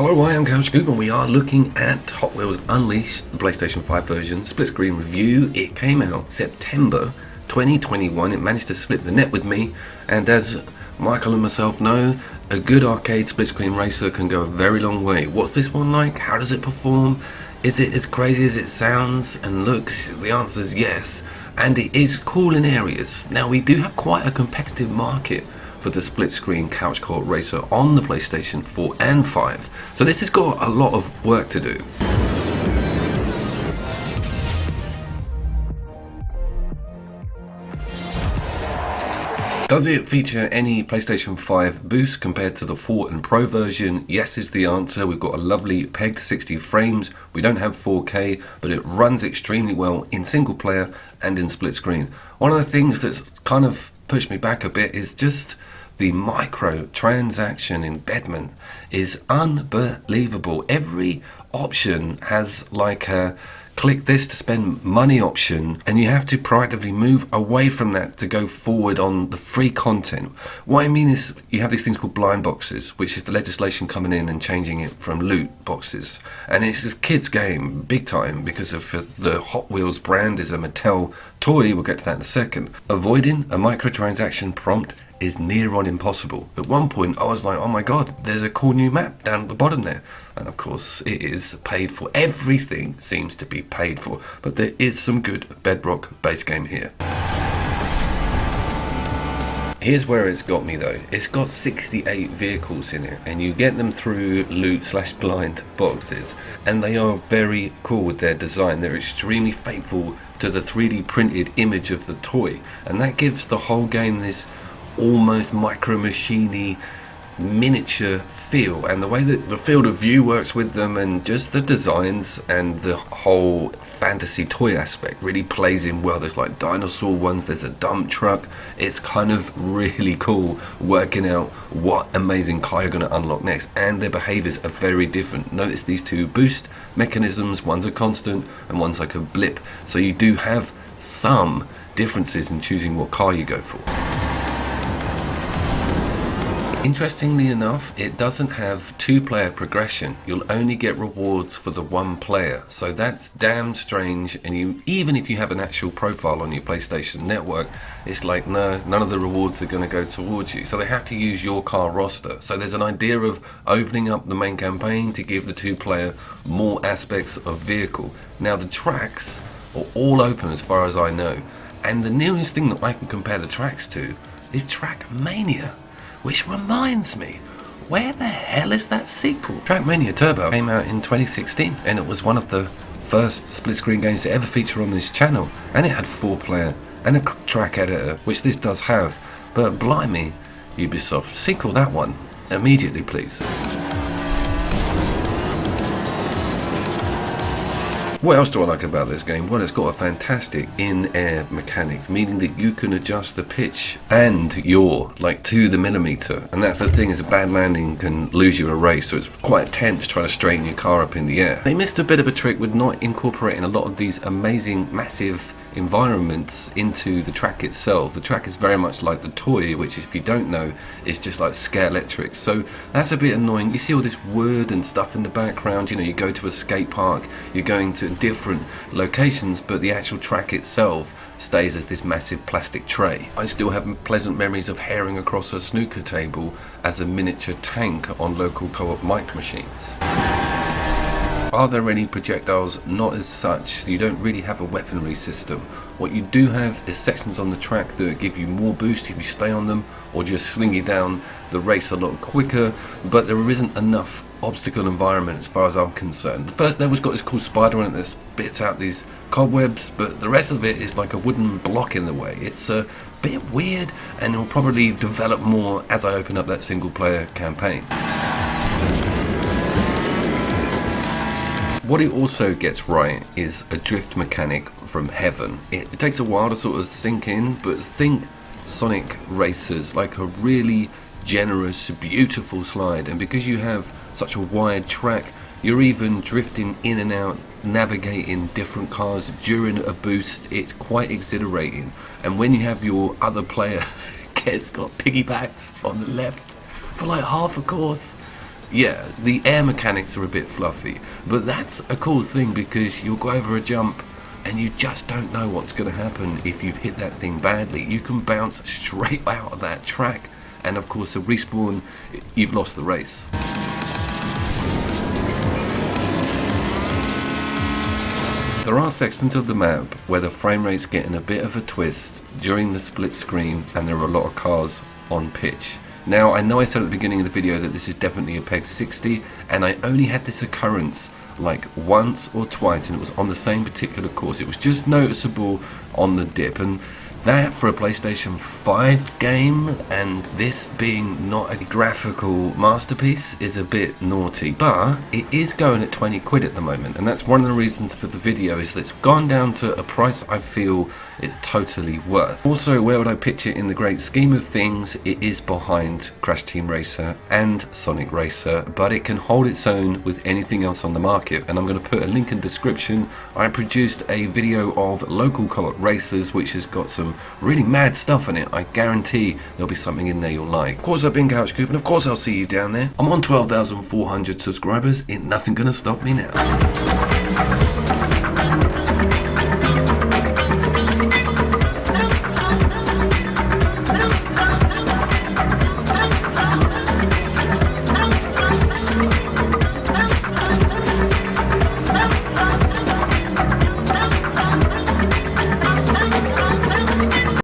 Hello, I am Couch Scoop and we are looking at Hot Wheels Unleashed, the PlayStation 5 version, split screen review. It came out September 2021. It managed to slip the net with me, and as Michael and myself know, a good arcade split screen racer can go a very long way. What's this one like? How does it perform? Is it as crazy as it sounds and looks? The answer is yes, and it is cool in areas. Now, we do have quite a competitive market for the split screen couch co-op racer on the PlayStation 4 and 5. So this has got a lot of work to do. Does it feature any PlayStation 5 boost compared to the 4 and Pro version? Yes is the answer. We've got a lovely pegged 60 frames. We don't have 4K, but it runs extremely well in single player and in split screen. One of the things that's kind of pushed me back a bit is just the micro-transaction embedment is unbelievable. Every option has like a click this to spend money option, and you have to proactively move away from that to go forward on the free content. What I mean is you have these things called blind boxes, which is the legislation coming in and changing it from loot boxes. And it's this kid's game, big time, because of the Hot Wheels brand is a Mattel toy. We'll get to that in a second. Avoiding a microtransaction prompt is near on impossible. At one point I was like, oh my god, there's a cool new map down at the bottom there, and of course it is paid for. Everything seems to be paid for, but there is some good bedrock base game here. Here's where it's got me though. It's got 68 vehicles in it, and you get them through loot/blind boxes, and they are very cool with their design. They're extremely faithful to the 3D printed image of the toy, and that gives the whole game this almost micro machine-y miniature feel, and the way that the field of view works with them and just the designs and the whole fantasy toy aspect really plays in well. There's like dinosaur ones, there's a dump truck. It's kind of really cool working out what amazing car you're going to unlock next, and their behaviors are very different. Notice these two boost mechanisms, one's a constant and one's like a blip, so you do have some differences in choosing what car you go for. Interestingly enough, it doesn't have two-player progression. You'll only get rewards for the one player, so that's damn strange. And even if you have an actual profile on your PlayStation Network, it's like, no, none of the rewards are going to go towards you. So they have to use your car roster. So there's an idea of opening up the main campaign to give the two-player more aspects of vehicle. Now the tracks are all open as far as I know, and the nearest thing that I can compare the tracks to is Trackmania. Which reminds me, where the hell is that sequel? Trackmania Turbo came out in 2016, and it was one of the first split screen games to ever feature on this channel, and it had 4-player and a track editor, which this does have. But blimey, Ubisoft, sequel that one immediately, please. What else do I like about this game? Well, it's got a fantastic in-air mechanic, meaning that you can adjust the pitch and yaw like to the millimeter. And that's the thing, is a bad landing can lose you a race, so it's quite tense trying to straighten your car up in the air. They missed a bit of a trick with not incorporating a lot of these amazing, massive environments into the track itself. The track is very much like the toy, which, if you don't know, is just like Scalextric. So that's a bit annoying. You see all this wood and stuff in the background. You know, you go to a skate park, you're going to different locations, but the actual track itself stays as this massive plastic tray. I still have pleasant memories of herring across a snooker table as a miniature tank on local co-op mic machines. Are there any projectiles? Not as such. You don't really have a weaponry system. What you do have is sections on the track that give you more boost if you stay on them, or just sling you down the race a lot quicker, but there isn't enough obstacle environment as far as I'm concerned. The first level's got this cool spider on it that spits out these cobwebs, but the rest of it is like a wooden block in the way. It's a bit weird, and it will probably develop more as I open up that single player campaign. What it also gets right is a drift mechanic from heaven. It takes a while to sort of sink in, but think Sonic Racers, like a really generous, beautiful slide. And because you have such a wide track, you're even drifting in and out, navigating different cars during a boost. It's quite exhilarating. And when you have your other player got piggybacks on the left for like half a course, Yeah, the air mechanics are a bit fluffy, but that's a cool thing because you'll go over a jump and you just don't know what's going to happen if you've hit that thing badly. You can bounce straight out of that track, and of course a respawn, you've lost the race. There are sections of the map where the frame rate's getting a bit of a twist during the split screen, and there are a lot of cars on pitch. Now, I know I said at the beginning of the video that this is definitely a PEG 60, and I only had this occurrence like once or twice, and it was on the same particular course. It was just noticeable on the dip, and that for a PlayStation 5 game, and this being not a graphical masterpiece, is a bit naughty. But it is going at 20 quid at the moment, and that's one of the reasons for the video, is that it's gone down to a price I feel it's totally worth. Also, where would I pitch it in the great scheme of things? It is behind Crash Team Racer and Sonic Racer, but it can hold its own with anything else on the market, and I'm going to put a link in the description. I produced a video of local co-op racers which has got some really mad stuff in it. I guarantee there'll be something in there you'll like. Of course, I've been Couchcoop, and of course I'll see you down there. I'm on 12,400 subscribers. Ain't nothing gonna stop me now.